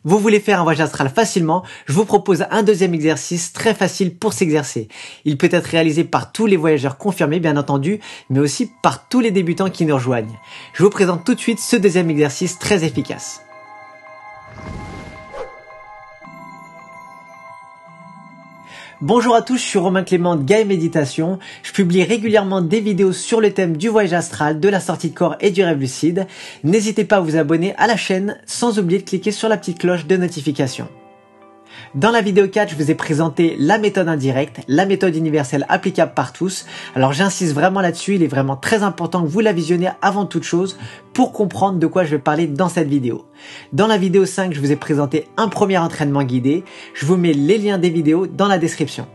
Vous voulez faire un voyage astral facilement? Je vous propose un deuxième exercice très facile pour s'exercer. Il peut être réalisé par tous les voyageurs confirmés, bien entendu, mais aussi par tous les débutants qui nous rejoignent. Je vous présente tout de suite ce deuxième exercice très efficace. Bonjour à tous, je suis Romain Clément de Gaia Méditation. Je publie régulièrement des vidéos sur le thème du voyage astral, de la sortie de corps et du rêve lucide. N'hésitez pas à vous abonner à la chaîne sans oublier de cliquer sur la petite cloche de notification. Dans la vidéo 4, je vous ai présenté la méthode indirecte, la méthode universelle applicable par tous. Alors j'insiste vraiment là-dessus, il est vraiment très important que vous la visionnez avant toute chose pour comprendre de quoi je vais parler dans cette vidéo. Dans la vidéo 5, je vous ai présenté un premier entraînement guidé. Je vous mets les liens des vidéos dans la description.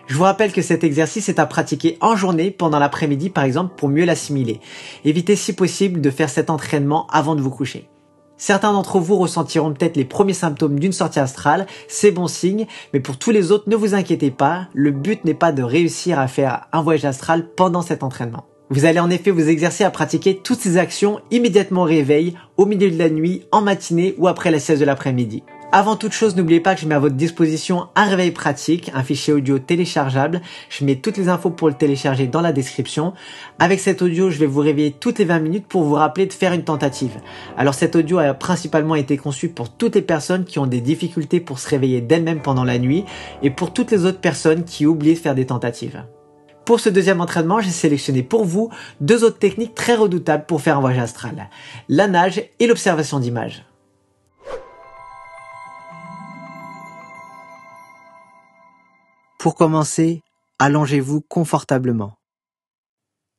Je vous rappelle que cet exercice est à pratiquer en journée, pendant l'après-midi par exemple, pour mieux l'assimiler. Évitez si possible de faire cet entraînement avant de vous coucher. Certains d'entre vous ressentiront peut-être les premiers symptômes d'une sortie astrale, c'est bon signe, mais pour tous les autres, ne vous inquiétez pas, le but n'est pas de réussir à faire un voyage astral pendant cet entraînement. Vous allez en effet vous exercer à pratiquer toutes ces actions immédiatement au réveil, au milieu de la nuit, en matinée ou après la sieste de l'après-midi. Avant toute chose, n'oubliez pas que je mets à votre disposition un réveil pratique, un fichier audio téléchargeable. Je mets toutes les infos pour le télécharger dans la description. Avec cet audio, je vais vous réveiller toutes les 20 minutes pour vous rappeler de faire une tentative. Alors cet audio a principalement été conçu pour toutes les personnes qui ont des difficultés pour se réveiller d'elles-mêmes pendant la nuit et pour toutes les autres personnes qui oublient de faire des tentatives. Pour ce deuxième entraînement, j'ai sélectionné pour vous deux autres techniques très redoutables pour faire un voyage astral. La nage et l'observation d'images. Pour commencer, allongez-vous confortablement,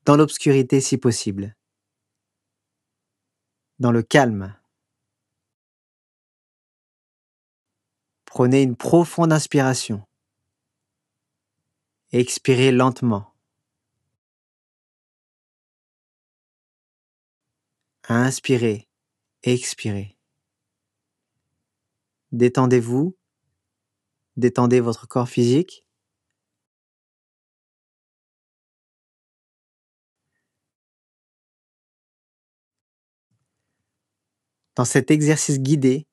dans l'obscurité si possible, dans le calme. Prenez une profonde inspiration. Expirez lentement. Inspirez, expirez. Détendez-vous, détendez votre corps physique. Dans cet exercice guidé,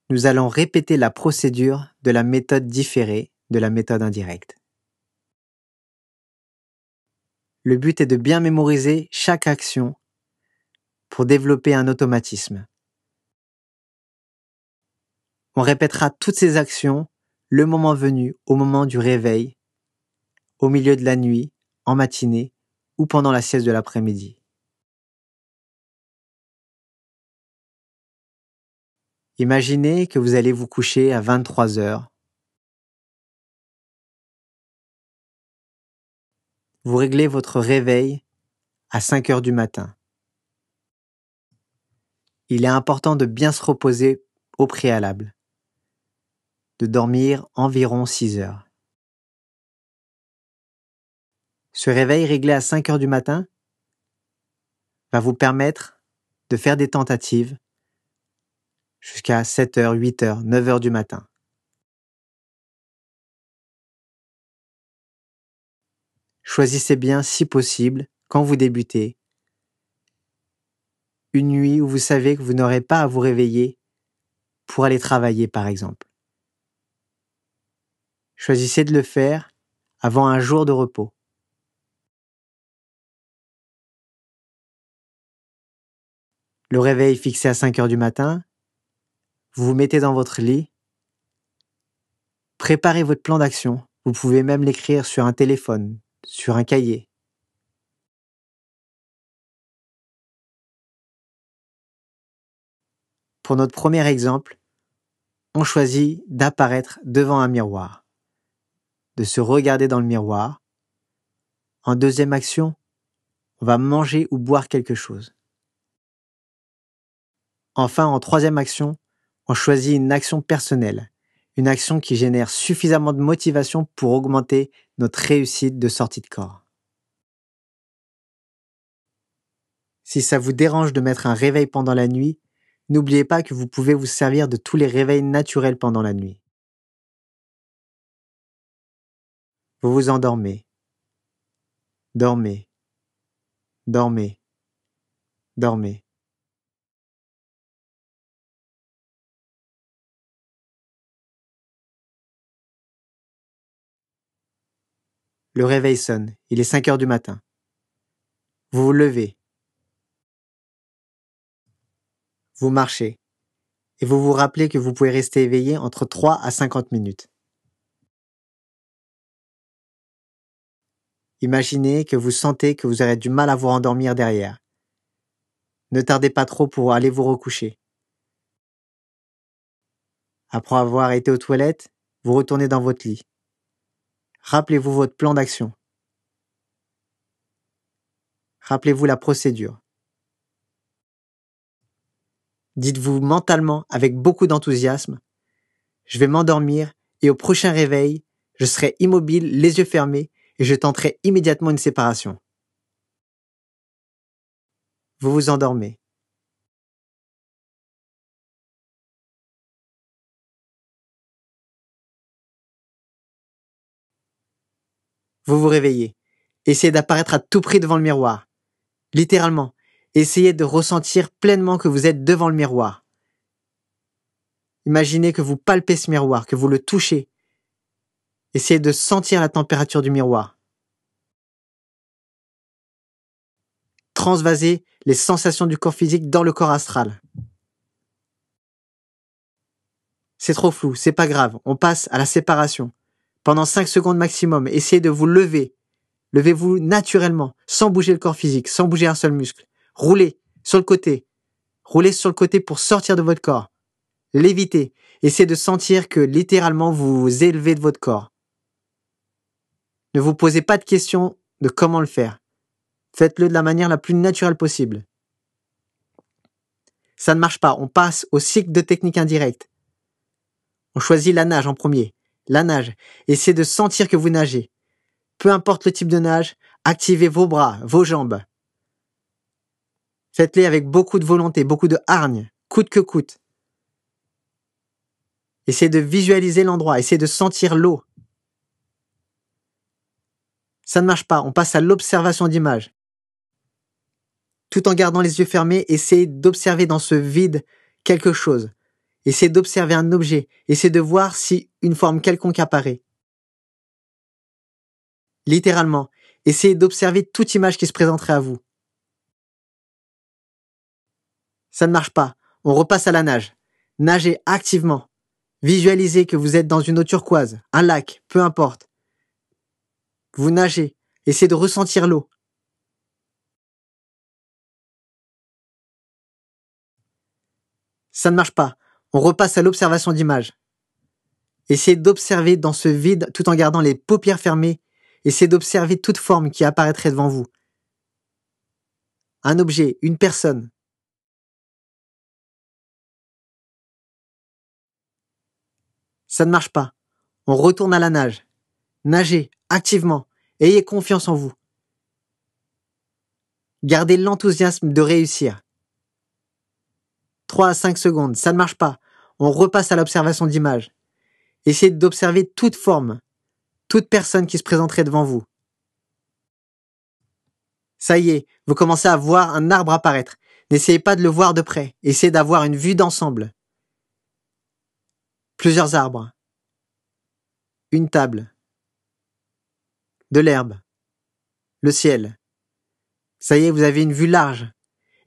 nous allons répéter la procédure de la méthode différée de la méthode indirecte. Le but est de bien mémoriser chaque action pour développer un automatisme. On répétera toutes ces actions le moment venu, au moment du réveil, au milieu de la nuit, en matinée ou pendant la sieste de l'après-midi. Imaginez que vous allez vous coucher à 23 heures. Vous réglez votre réveil à 5 heures du matin. Il est important de bien se reposer au préalable, de dormir environ 6 heures. Ce réveil réglé à 5 heures du matin va vous permettre de faire des tentatives jusqu'à 7 heures, 8 heures, 9 heures du matin. Choisissez bien, si possible, quand vous débutez, une nuit où vous savez que vous n'aurez pas à vous réveiller pour aller travailler, par exemple. Choisissez de le faire avant un jour de repos. Le réveil fixé à 5 heures du matin, vous vous mettez dans votre lit, préparez votre plan d'action. Vous pouvez même l'écrire sur un téléphone, sur un cahier. Pour notre premier exemple, on choisit d'apparaître devant un miroir, de se regarder dans le miroir. En deuxième action, on va manger ou boire quelque chose. Enfin, en troisième action, on choisit une action personnelle, une action qui génère suffisamment de motivation pour augmenter notre réussite de sortie de corps. Si ça vous dérange de mettre un réveil pendant la nuit, n'oubliez pas que vous pouvez vous servir de tous les réveils naturels pendant la nuit. Vous vous endormez. Dormez. Dormez. Dormez. Le réveil sonne, il est 5 heures du matin. Vous vous levez. Vous marchez. Et vous vous rappelez que vous pouvez rester éveillé entre 3 à 50 minutes. Imaginez que vous sentez que vous aurez du mal à vous rendormir derrière. Ne tardez pas trop pour aller vous recoucher. Après avoir été aux toilettes, vous retournez dans votre lit. Rappelez-vous votre plan d'action. Rappelez-vous la procédure. Dites-vous mentalement avec beaucoup d'enthousiasme, je vais m'endormir et au prochain réveil, je serai immobile, les yeux fermés et je tenterai immédiatement une séparation. Vous vous endormez. Vous vous réveillez. Essayez d'apparaître à tout prix devant le miroir. Littéralement, essayez de ressentir pleinement que vous êtes devant le miroir. Imaginez que vous palpez ce miroir, que vous le touchez. Essayez de sentir la température du miroir. Transvasez les sensations du corps physique dans le corps astral. C'est trop flou, c'est pas grave, on passe à la séparation. Pendant 5 secondes maximum, essayez de vous lever. Levez-vous naturellement, sans bouger le corps physique, sans bouger un seul muscle. Roulez sur le côté. Roulez sur le côté pour sortir de votre corps. Lévitez. Essayez de sentir que littéralement vous vous élevez de votre corps. Ne vous posez pas de questions de comment le faire. Faites-le de la manière la plus naturelle possible. Ça ne marche pas, on passe au cycle de technique indirecte. On choisit la nage en premier. La nage. Essayez de sentir que vous nagez. Peu importe le type de nage, activez vos bras, vos jambes. Faites-les avec beaucoup de volonté, beaucoup de hargne, coûte que coûte. Essayez de visualiser l'endroit, essayez de sentir l'eau. Ça ne marche pas, on passe à l'observation d'images. Tout en gardant les yeux fermés, essayez d'observer dans ce vide quelque chose. Essayez d'observer un objet, essayez de voir si une forme quelconque apparaît. Littéralement, essayez d'observer toute image qui se présenterait à vous. Ça ne marche pas, on repasse à la nage. Nagez activement. Visualisez que vous êtes dans une eau turquoise, un lac, peu importe. Vous nagez, essayez de ressentir l'eau. Ça ne marche pas, on repasse à l'observation d'images. Essayez d'observer dans ce vide tout en gardant les paupières fermées. Essayez d'observer toute forme qui apparaîtrait devant vous. Un objet, une personne. Ça ne marche pas. On retourne à la nage. Nagez, activement. Ayez confiance en vous. Gardez l'enthousiasme de réussir. 3 à 5 secondes, ça ne marche pas. On repasse à l'observation d'images. Essayez d'observer toute forme, toute personne qui se présenterait devant vous. Ça y est, vous commencez à voir un arbre apparaître. N'essayez pas de le voir de près. Essayez d'avoir une vue d'ensemble. Plusieurs arbres. Une table. De l'herbe. Le ciel. Ça y est, vous avez une vue large.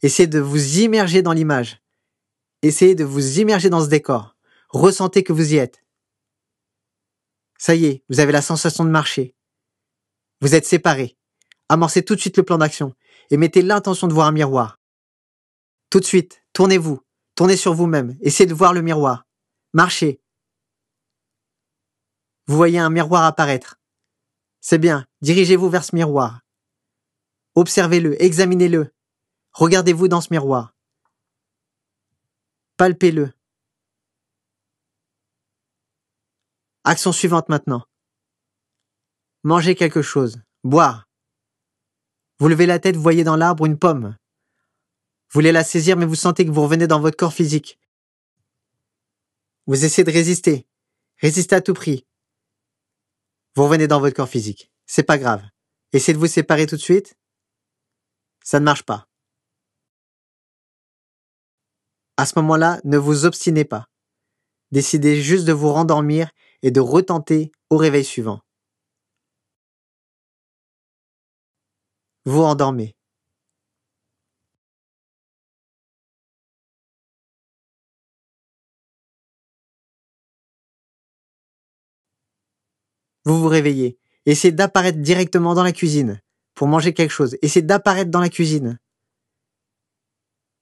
Essayez de vous immerger dans l'image. Essayez de vous immerger dans ce décor. Ressentez que vous y êtes. Ça y est, vous avez la sensation de marcher. Vous êtes séparés. Amorcez tout de suite le plan d'action et mettez l'intention de voir un miroir. Tout de suite, tournez-vous. Tournez sur vous-même. Essayez de voir le miroir. Marchez. Vous voyez un miroir apparaître. C'est bien, dirigez-vous vers ce miroir. Observez-le, examinez-le. Regardez-vous dans ce miroir. Palpez-le. Action suivante maintenant. Mangez quelque chose. Boire. Vous levez la tête, vous voyez dans l'arbre une pomme. Vous voulez la saisir, mais vous sentez que vous revenez dans votre corps physique. Vous essayez de résister. Résistez à tout prix. Vous revenez dans votre corps physique. C'est pas grave. Essayez de vous séparer tout de suite. Ça ne marche pas. À ce moment-là, ne vous obstinez pas. Décidez juste de vous rendormir et de retenter au réveil suivant. vous endormez. Vous vous réveillez. Essayez d'apparaître directement dans la cuisine pour manger quelque chose. Essayez d'apparaître dans la cuisine.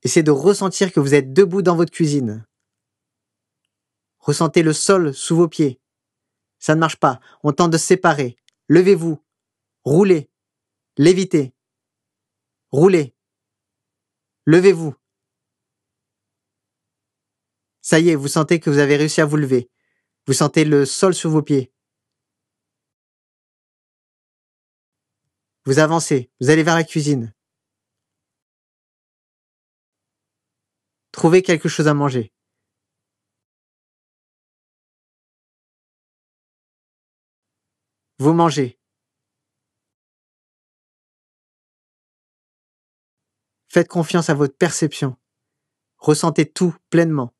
Essayez de ressentir que vous êtes debout dans votre cuisine. Ressentez le sol sous vos pieds. Ça ne marche pas. On tente de se séparer. Levez-vous. Roulez. Lévitez. Roulez. Levez-vous. Ça y est, vous sentez que vous avez réussi à vous lever. Vous sentez le sol sous vos pieds. Vous avancez. Vous allez vers la cuisine. Trouvez quelque chose à manger. Vous mangez. Faites confiance à votre perception. Ressentez tout pleinement.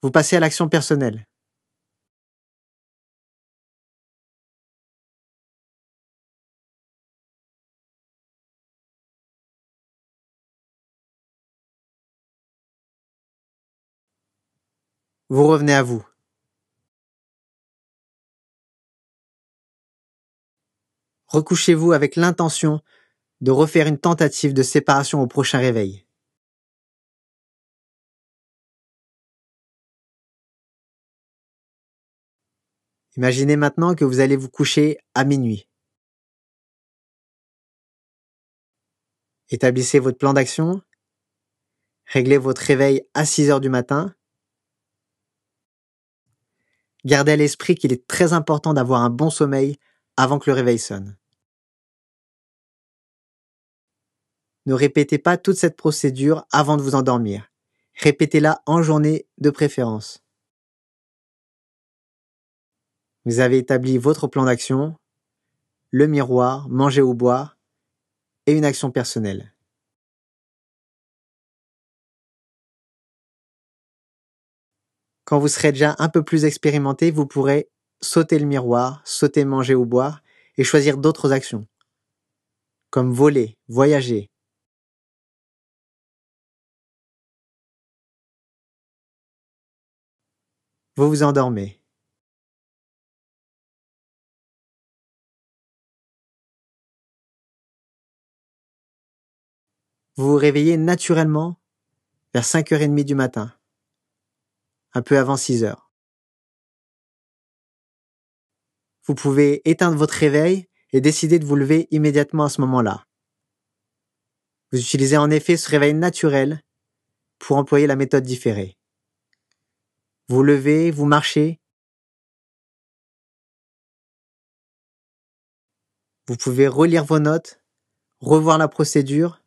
Vous passez à l'action personnelle. Vous revenez à vous. Recouchez-vous avec l'intention de refaire une tentative de séparation au prochain réveil. Imaginez maintenant que vous allez vous coucher à minuit. Établissez votre plan d'action. Réglez votre réveil à 6 heures du matin. Gardez à l'esprit qu'il est très important d'avoir un bon sommeil avant que le réveil sonne. Ne répétez pas toute cette procédure avant de vous endormir. Répétez-la en journée de préférence. Vous avez établi votre plan d'action, le miroir, manger ou boire, et une action personnelle. Quand vous serez déjà un peu plus expérimenté, vous pourrez sauter le miroir, sauter manger ou boire, et choisir d'autres actions, comme voler, voyager. Vous vous endormez. Vous vous réveillez naturellement vers 5h30 du matin, un peu avant 6 heures. Vous pouvez éteindre votre réveil et décider de vous lever immédiatement à ce moment-là. Vous utilisez en effet ce réveil naturel pour employer la méthode différée. Vous levez, vous marchez. Vous pouvez relire vos notes, revoir la procédure,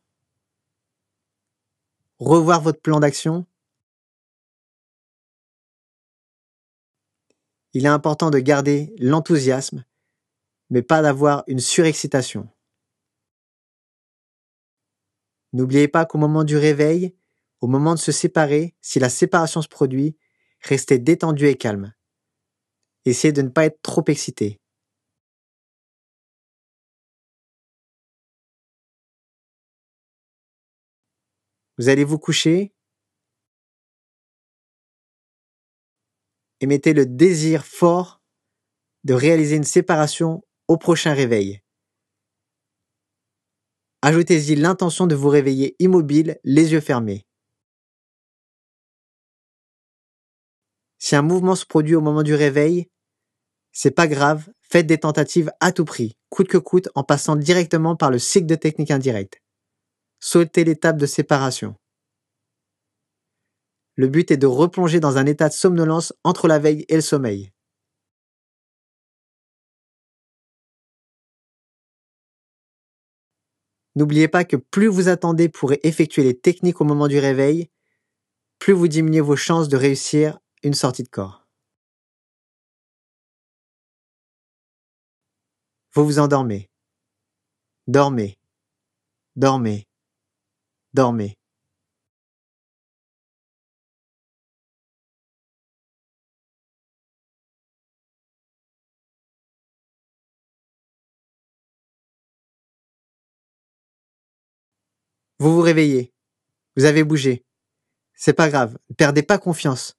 revoir votre plan d'action. Il est important de garder l'enthousiasme, mais pas d'avoir une surexcitation. N'oubliez pas qu'au moment du réveil, au moment de se séparer, si la séparation se produit, restez détendu et calme. Essayez de ne pas être trop excité. Vous allez vous coucher et mettez le désir fort de réaliser une séparation au prochain réveil. Ajoutez-y l'intention de vous réveiller immobile, les yeux fermés. Si un mouvement se produit au moment du réveil, c'est pas grave, faites des tentatives à tout prix, coûte que coûte, en passant directement par le cycle de technique indirecte. Sautez l'étape de séparation. Le but est de replonger dans un état de somnolence entre la veille et le sommeil. N'oubliez pas que plus vous attendez pour effectuer les techniques au moment du réveil, plus vous diminuez vos chances de réussir une sortie de corps. Vous vous endormez. Dormez, dormez, dormez. Vous vous réveillez. Vous avez bougé. C'est pas grave. Ne perdez pas confiance.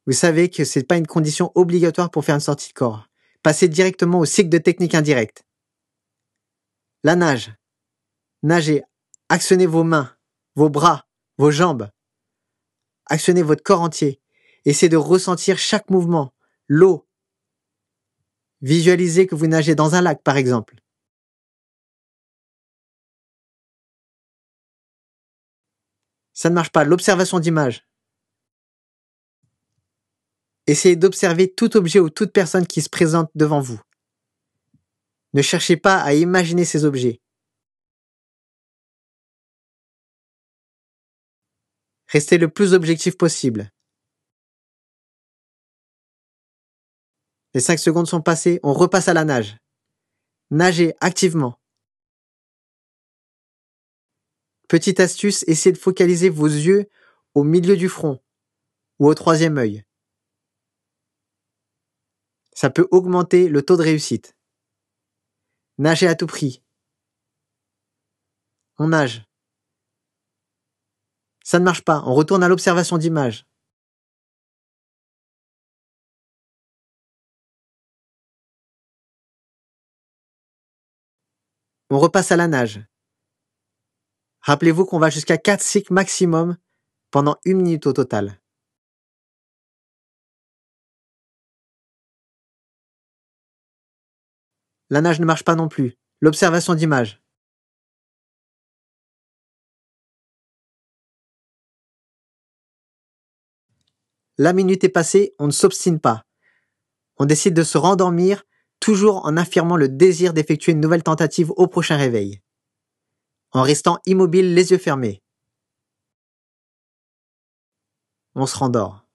Vous savez que c'est pas une condition obligatoire pour faire une sortie de corps. Passez directement au cycle de technique indirecte. La nage. Nagez. Actionnez vos mains, vos bras, vos jambes. Actionnez votre corps entier. Essayez de ressentir chaque mouvement. L'eau. Visualisez que vous nagez dans un lac, par exemple. Ça ne marche pas. L'observation d'image. Essayez d'observer tout objet ou toute personne qui se présente devant vous. Ne cherchez pas à imaginer ces objets. Restez le plus objectif possible. Les 5 secondes sont passées, on repasse à la nage. Nagez activement. Petite astuce, essayez de focaliser vos yeux au milieu du front ou au troisième œil. Ça peut augmenter le taux de réussite. Nagez à tout prix. On nage. Ça ne marche pas, on retourne à l'observation d'image. On repasse à la nage. Rappelez-vous qu'on va jusqu'à 4 cycles maximum pendant 1 minute au total. La nage ne marche pas non plus. L'observation d'image. La minute est passée, on ne s'obstine pas. On décide de se rendormir, toujours en affirmant le désir d'effectuer une nouvelle tentative au prochain réveil. En restant immobile, les yeux fermés. On se rendort.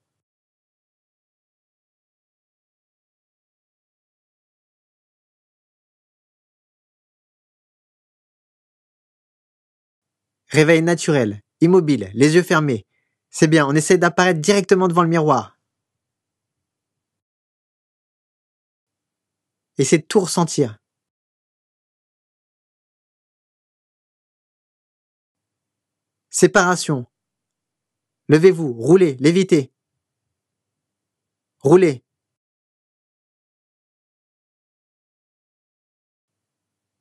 Réveil naturel, immobile, les yeux fermés. C'est bien, on essaie d'apparaître directement devant le miroir. Essayez de tout ressentir. Séparation. Levez-vous, roulez, lévitez. Roulez.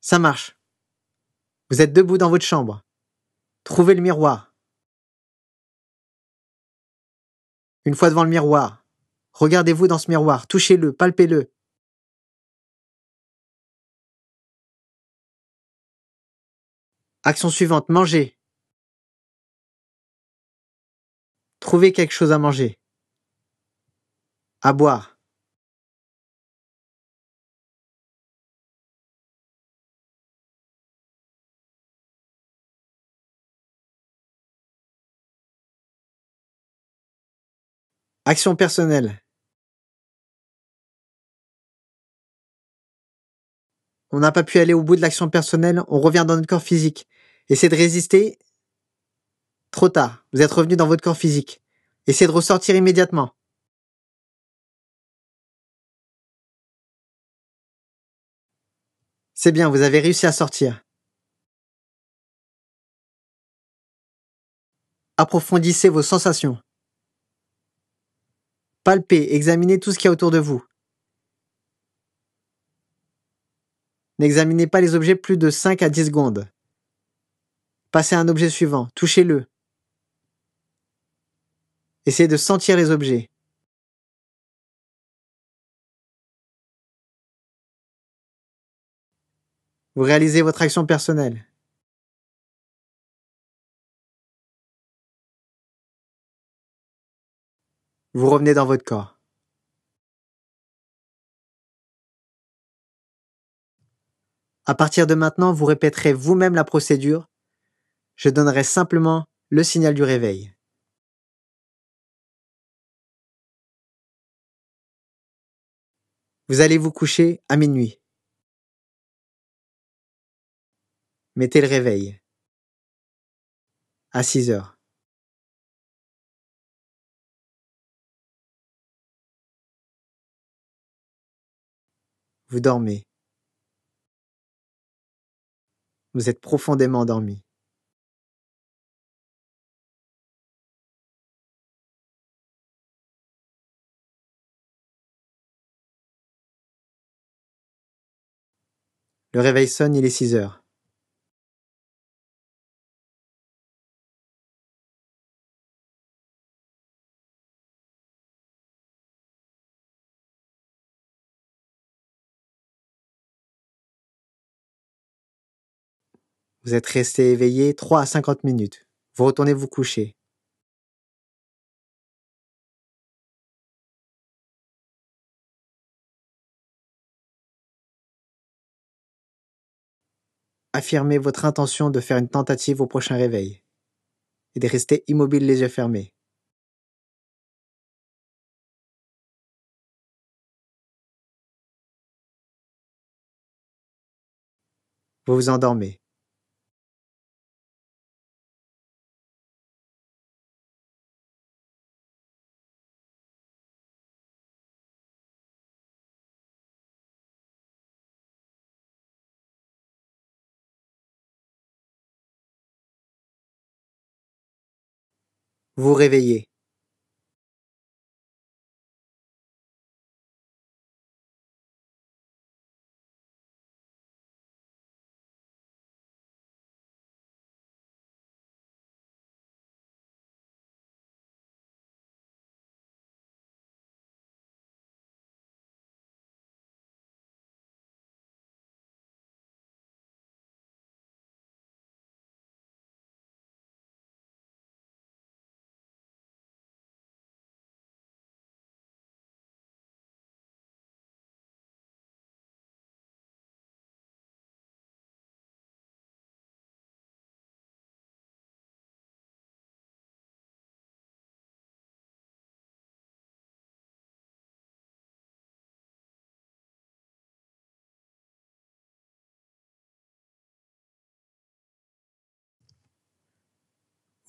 Ça marche. Vous êtes debout dans votre chambre. Trouvez le miroir. Une fois devant le miroir, regardez-vous dans ce miroir, touchez-le, palpez-le. Action suivante, mangez. Trouvez quelque chose à manger. À boire. Action personnelle. On n'a pas pu aller au bout de l'action personnelle, on revient dans notre corps physique. Essayez de résister. Trop tard, vous êtes revenu dans votre corps physique. Essayez de ressortir immédiatement. C'est bien, vous avez réussi à sortir. Approfondissez vos sensations. Palpez, examinez tout ce qu'il y a autour de vous. N'examinez pas les objets plus de 5 à 10 secondes. Passez à un objet suivant, touchez-le. Essayez de sentir les objets. Vous réalisez votre action personnelle. Vous revenez dans votre corps. À partir de maintenant, vous répéterez vous-même la procédure. Je donnerai simplement le signal du réveil. Vous allez vous coucher à minuit. Mettez le réveil. À 6 heures. Vous dormez. Vous êtes profondément endormi. Le réveil sonne, il est 6 heures. Vous êtes resté éveillé 3 à 50 minutes. Vous retournez vous coucher. Affirmez votre intention de faire une tentative au prochain réveil et de rester immobile les yeux fermés. Vous vous endormez. Vous vous réveillez.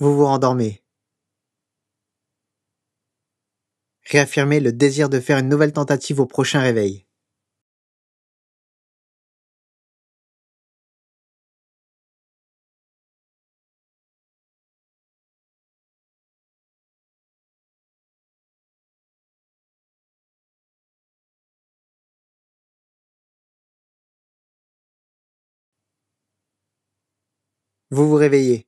Vous vous rendormez. Réaffirmez le désir de faire une nouvelle tentative au prochain réveil. Vous vous réveillez.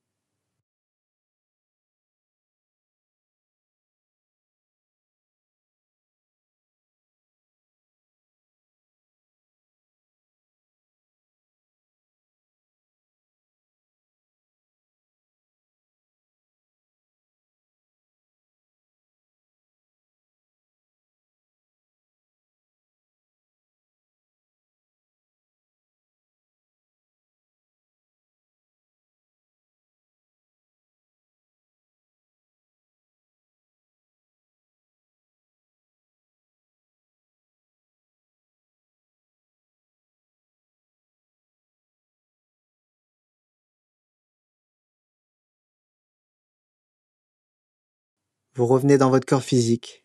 Vous revenez dans votre corps physique.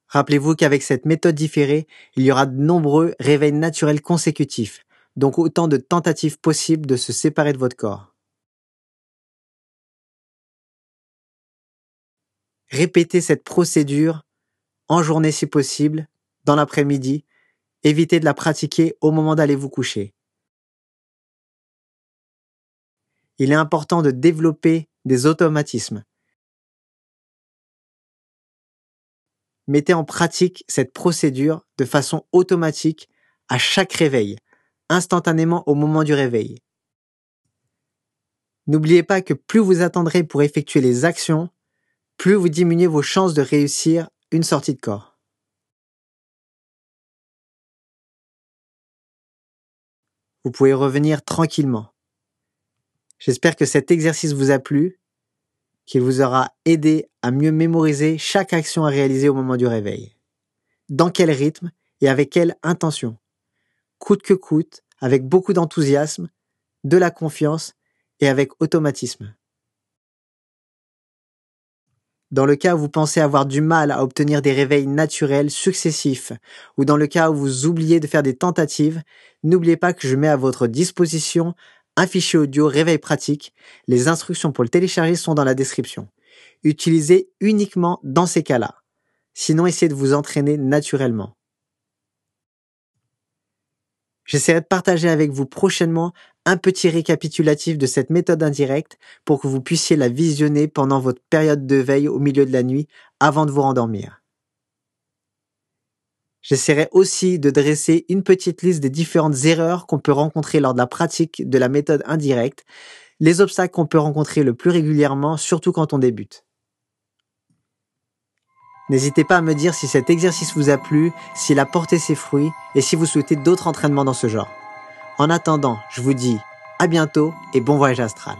Rappelez-vous qu'avec cette méthode différée, il y aura de nombreux réveils naturels consécutifs, donc autant de tentatives possibles de se séparer de votre corps. Répétez cette procédure en journée si possible, dans l'après-midi. Évitez de la pratiquer au moment d'aller vous coucher. Il est important de développer des automatismes. Mettez en pratique cette procédure de façon automatique à chaque réveil, instantanément au moment du réveil. N'oubliez pas que plus vous attendrez pour effectuer les actions, plus vous diminuez vos chances de réussir une sortie de corps. Vous pouvez revenir tranquillement. J'espère que cet exercice vous a plu, qu'il vous aura aidé à mieux mémoriser chaque action à réaliser au moment du réveil. Dans quel rythme et avec quelle intention. Coûte que coûte, avec beaucoup d'enthousiasme, de la confiance et avec automatisme. Dans le cas où vous pensez avoir du mal à obtenir des réveils naturels successifs, ou dans le cas où vous oubliez de faire des tentatives, n'oubliez pas que je mets à votre disposition un fichier audio réveil pratique. Les instructions pour le télécharger sont dans la description. Utilisez uniquement dans ces cas-là. Sinon, essayez de vous entraîner naturellement. J'essaierai de partager avec vous prochainement un petit récapitulatif de cette méthode indirecte pour que vous puissiez la visionner pendant votre période de veille au milieu de la nuit avant de vous rendormir. J'essaierai aussi de dresser une petite liste des différentes erreurs qu'on peut rencontrer lors de la pratique de la méthode indirecte, les obstacles qu'on peut rencontrer le plus régulièrement, surtout quand on débute. N'hésitez pas à me dire si cet exercice vous a plu, s'il a porté ses fruits et si vous souhaitez d'autres entraînements dans ce genre. En attendant, je vous dis à bientôt et bon voyage astral.